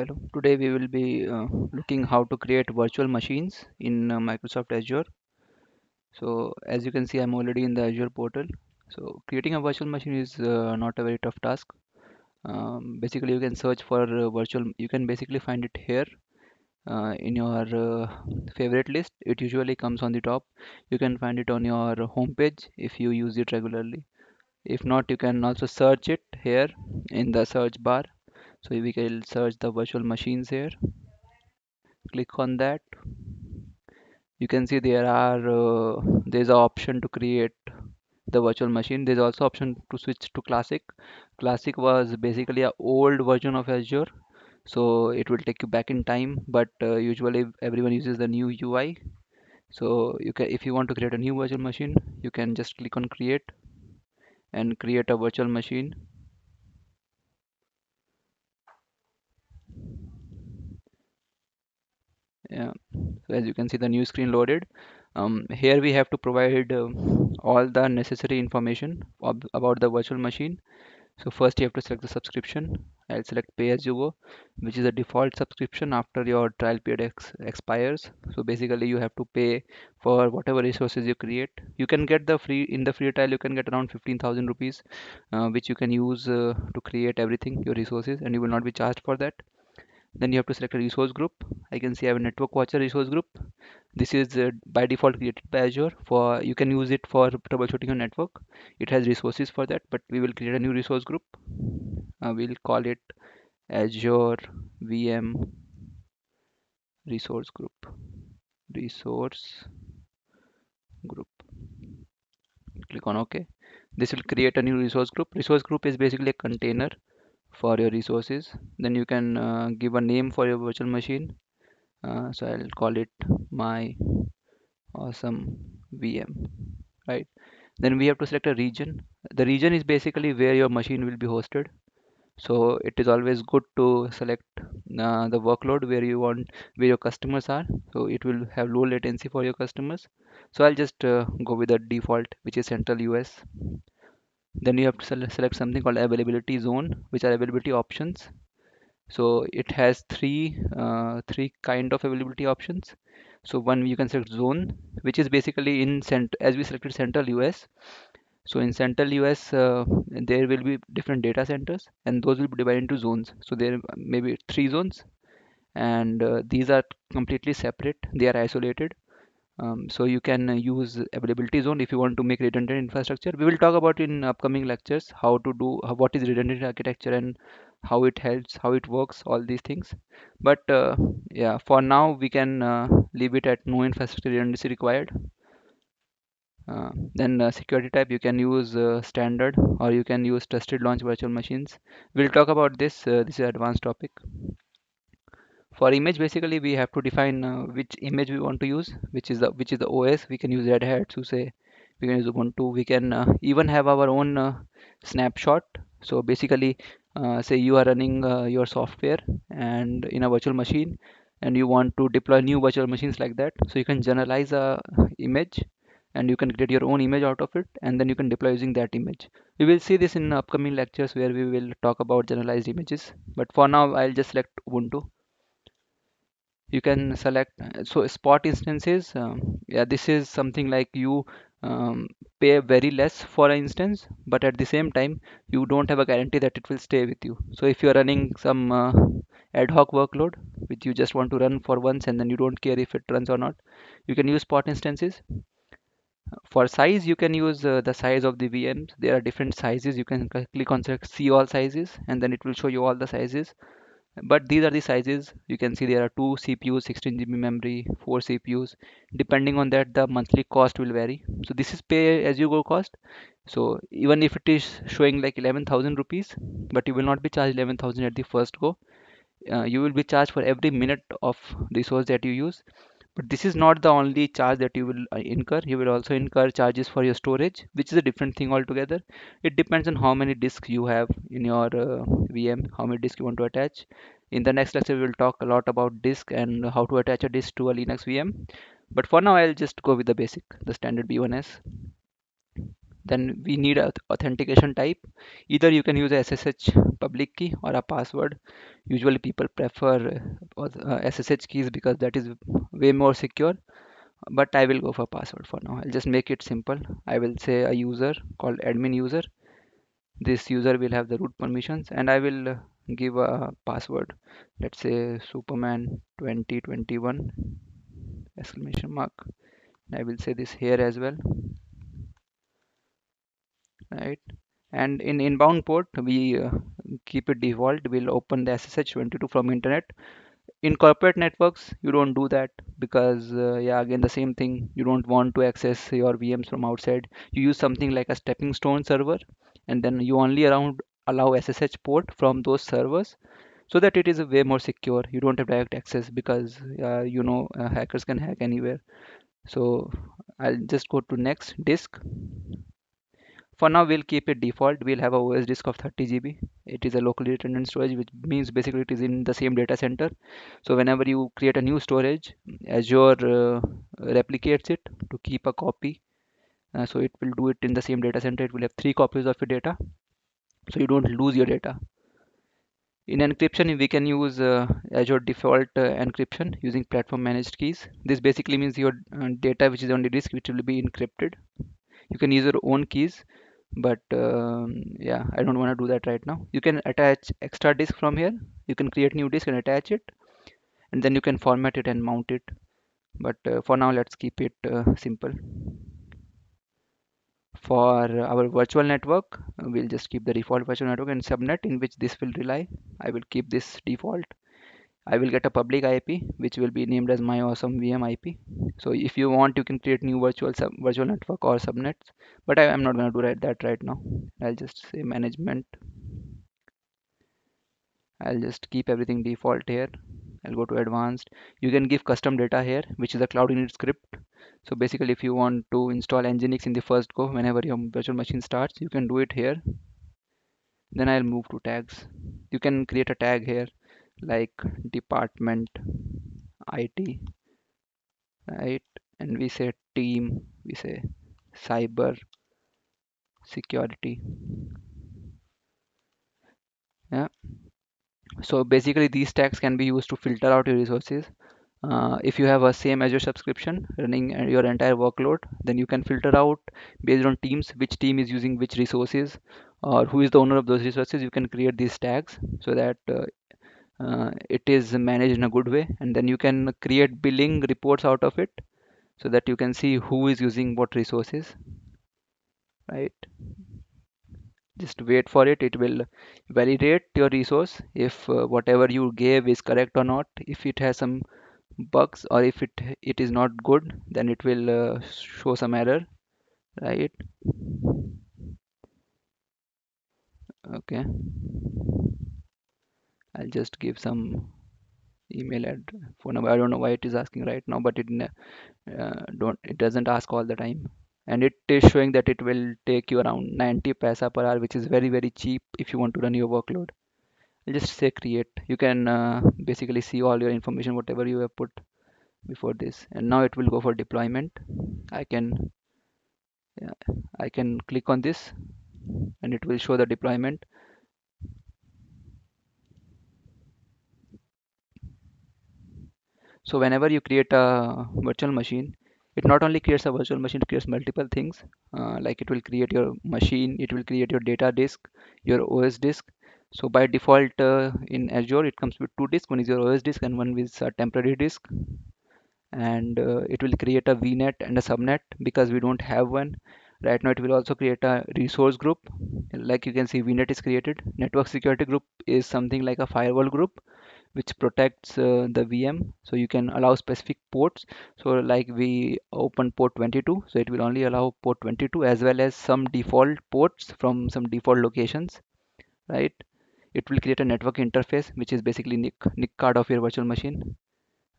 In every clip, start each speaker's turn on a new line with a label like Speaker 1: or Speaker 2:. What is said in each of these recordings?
Speaker 1: Hello. Today we will be looking how to create virtual machines in Microsoft Azure. So as you can see, I'm already in the Azure portal. So creating a virtual machine is not a very tough task. Basically, you can search for virtual. You can basically find it here in your favorite list. It usually comes on the top. You can find it on your home page if you use it regularly. If not, you can also search it here in the search bar. So we can search the virtual machines here. Click on that. You can see there's an option to create the virtual machine. There's also option to switch to classic. Classic was basically a old version of Azure, so it will take you back in time, but usually everyone uses the new UI. So you can, if you want to create a new virtual machine, you can just click on create and create a virtual machine. Yeah. So as you can see, the new screen loaded. Here we have to provide all the necessary information about the virtual machine. So first you have to select the subscription. I'll select pay as you go, which is a default subscription after your trial period expires. So basically you have to pay for whatever resources you create. You can get the free in the free trial, you can get around 15,000 rupees, which you can use to create everything, your resources, and you will not be charged for that. Then you have to select a resource group. I can see I have a network watcher resource group. This is by default created by Azure. For you can use it for troubleshooting your network. It has resources for that, but we will create a new resource group. We'll call it Azure VM resource group. Resource group. Click on OK. This will create a new resource group. Resource group is basically a container for your resources. Then you can give a name for your virtual machine. So I'll call it my awesome VM. Right. Then we have to select a region. The region is basically where your machine will be hosted. So it is always good to select the workload where your customers are. So it will have low latency for your customers. So I'll just go with the default, which is Central US. Then you have to select something called availability zone, which are availability options. So it has three kind of availability options. So one, you can select zone, which is basically in as we selected Central US. So in Central US, there will be different data centers, and those will be divided into zones. So there may be three zones, and these are completely separate. They are isolated. So you can use availability zone if you want to make redundant infrastructure. We will talk about in upcoming lectures how to do what is redundant architecture and how it helps, how it works, all these things. But yeah, for now we can leave it at no infrastructure redundancy required. Then security type, you can use standard, or you can use trusted launch virtual machines. We'll talk about this. This is advanced topic. For image, basically we have to define which image we want to use, which is the OS. We can use Red Hat, SUSE, we can use Ubuntu. We can even have our own snapshot. So basically, say you are running your software and in a virtual machine, and you want to deploy new virtual machines like that. So you can generalize a image, and you can create your own image out of it, and then you can deploy using that image. We will see this in upcoming lectures where we will talk about generalized images. But for now, I'll just select Ubuntu. You can select so spot instances. Yeah, this is something like you pay very less for an instance, but at the same time you don't have a guarantee that it will stay with you. So if you're running some ad hoc workload which you just want to run for once and then you don't care if it runs or not, you can use spot instances. For size, you can use the size of the VMs. There are different sizes. You can click on select see all sizes, and then it will show you all the sizes. But these are the sizes. You can see there are two CPUs, 16 GB memory, four CPUs. Depending on that, the monthly cost will vary. So this is pay as you go cost. So even if it is showing like 11,000 rupees, but you will not be charged 11,000 at the first go. You will be charged for every minute of resource that you use. But this is not the only charge that you will incur. You will also incur charges for your storage, which is a different thing altogether. It depends on how many disks you have in your VM, how many disks you want to attach. In the next lecture, we will talk a lot about disk and how to attach a disk to a Linux VM. But for now, I'll just go with the basic, the standard B1S. Then we need a authentication type. Either you can use a SSH public key or a password. Usually people prefer SSH keys because that is way more secure, but I will go for password for now. I'll just make it simple. I will say a user called admin user. This user will have the root permissions, and I will give a password. Let's say Superman 2021 exclamation mark. I will say this here as well, right? And in inbound port, we keep it default. We'll open the SSH 22 from internet. In corporate networks, you don't do that because, yeah, again, the same thing. You don't want to access your VMs from outside. You use something like a stepping stone server, and then you only around allow SSH port from those servers so that it is way more secure. You don't have direct access because, hackers can hack anywhere. So I'll just go to next disk. For now, we'll keep it default. We'll have a OS disk of 30 GB. It is a locally redundant storage, which means basically it is in the same data center. So whenever you create a new storage, Azure replicates it to keep a copy. So it will do it in the same data center. It will have 3 copies of your data, so you don't lose your data. In encryption, we can use Azure default encryption using platform managed keys. This basically means your data which is on the disk, which will be encrypted. You can use your own keys, but yeah, I don't want to do that right now. You can attach extra disk from here. You can create new disk and attach it, and then you can format it and mount it. But for now, let's keep it simple. For our virtual network, we'll just keep the default virtual network and subnet in which this will rely. I will keep this default. I will get a public IP which will be named as my awesome VM IP. So if you want, you can create new virtual network or subnets, but I am not going to do that right now. I'll just say management. I'll just keep everything default here. I'll go to advanced. You can give custom data here, which is a cloud init script. So basically, if you want to install Nginx in the first go, whenever your virtual machine starts, you can do it here. Then I'll move to tags. You can create a tag here like department IT, right? And we say team, we say cyber security. Yeah. So basically, these tags can be used to filter out your resources. If you have a same Azure subscription running your entire workload, then you can filter out based on teams, which team is using which resources or who is the owner of those resources. You can create these tags so that it is managed in a good way, and then you can create billing reports out of it so that you can see who is using what resources, right? Just wait for it. It will validate your resource if whatever you gave is correct or not. If it has some bugs or if it is not good, then it will show some error, right? Okay, I'll just give some email address, phone number. I don't know why it is asking right now, but don't it doesn't ask all the time, and it is showing that it will take you around 90 paisa per hour, which is very cheap if you want to run your workload. I'll just say create. You can basically see all your information whatever you have put before this, and now it will go for deployment. I can Yeah, I can click on this and it will show the deployment. So whenever you create a virtual machine, it not only creates a virtual machine, it creates multiple things. Like it will create your machine, it will create your data disk, your OS disk. So by default in Azure, it comes with two disks. One is your OS disk and one is a temporary disk. And it will create a VNet and a subnet because we don't have one. Right now, it will also create a resource group. Like you can see, VNet is created. Network security group is something like a firewall group which protects the VM, so you can allow specific ports. So like we open port 22, so it will only allow port 22 as well as some default ports from some default locations, right? It will create a network interface, which is basically NIC card of your virtual machine.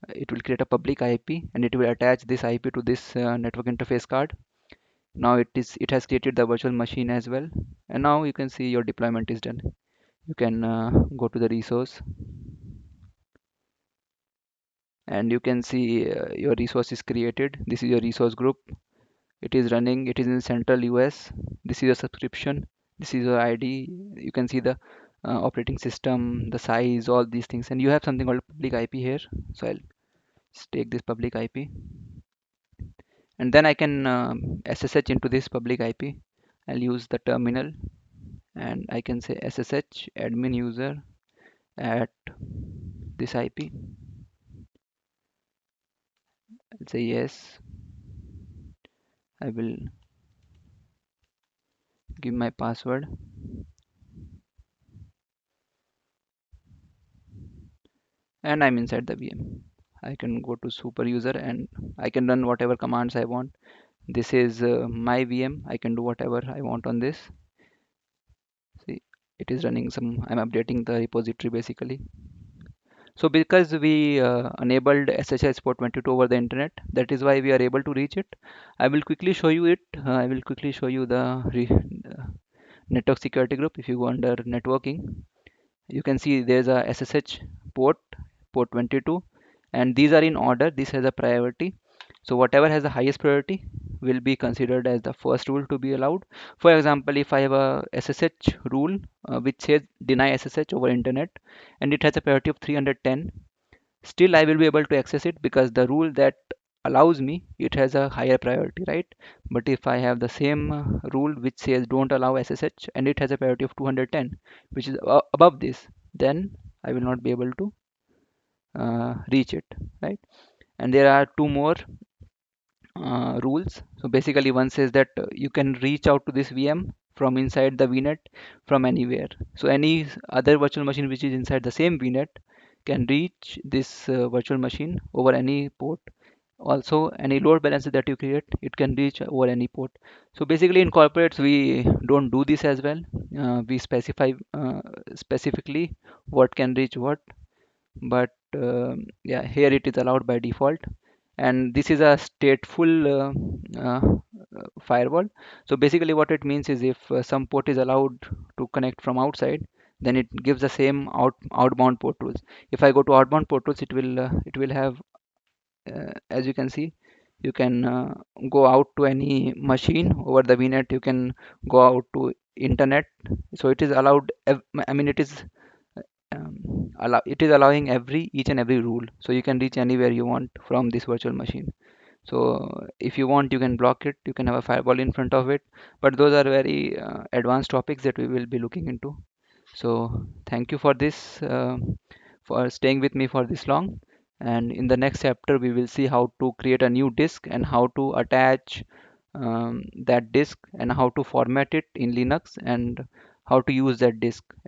Speaker 1: It will create a public IP and it will attach this IP to this network interface card. Now it has created the virtual machine as well, and now you can see your deployment is done. You can go to the resource and you can see your resource is created. This is your resource group. It is running, it is in central US. This is a subscription, this is your ID. You can see the operating system, the size, all these things, and you have something called public IP here. So I'll just take this public IP, and then I can SSH into this public IP. I'll use the terminal, and I can say SSH admin user at this IP. I'll say yes. I will give my password, and I'm inside the VM. I can go to super user and I can run whatever commands I want. This is my VM. I can do whatever I want on this. See, it is running some, I'm updating the repository basically. So because we enabled SSH port 22 over the internet, that is why we are able to reach it. I will quickly show you it. I will quickly show you the network security group. If you go under networking, you can see there's a SSH port 22, and these are in order. This has a priority. So whatever has the highest priority will be considered as the first rule to be allowed. For example, if I have a SSH rule which says deny SSH over internet, and it has a priority of 310, still I will be able to access it because the rule that allows me, it has a higher priority, right? But if I have the same rule which says don't allow SSH and it has a priority of 210, which is above this, then I will not be able to reach it, right? And there are two more rules. So basically one says that you can reach out to this VM from inside the VNet from anywhere. So any other virtual machine which is inside the same VNet can reach this virtual machine over any port. Also, any load balancer that you create, it can reach over any port. So basically in corporates, we don't do this as well. We specify specifically what can reach what, but yeah, here it is allowed by default, and this is a stateful firewall. So basically what it means is if some port is allowed to connect from outside, then it gives the same outbound port rules. If I go to outbound port rules, it will have as you can see, you can go out to any machine over the VNet, you can go out to internet. So it is allowed I mean it is it is allowing each and every rule, so you can reach anywhere you want from this virtual machine. So if you want, you can block it, you can have a firewall in front of it, but those are very advanced topics that we will be looking into. So thank you for this for staying with me for this long, and in the next chapter we will see how to create a new disk and how to attach that disk and how to format it in Linux and how to use that disk as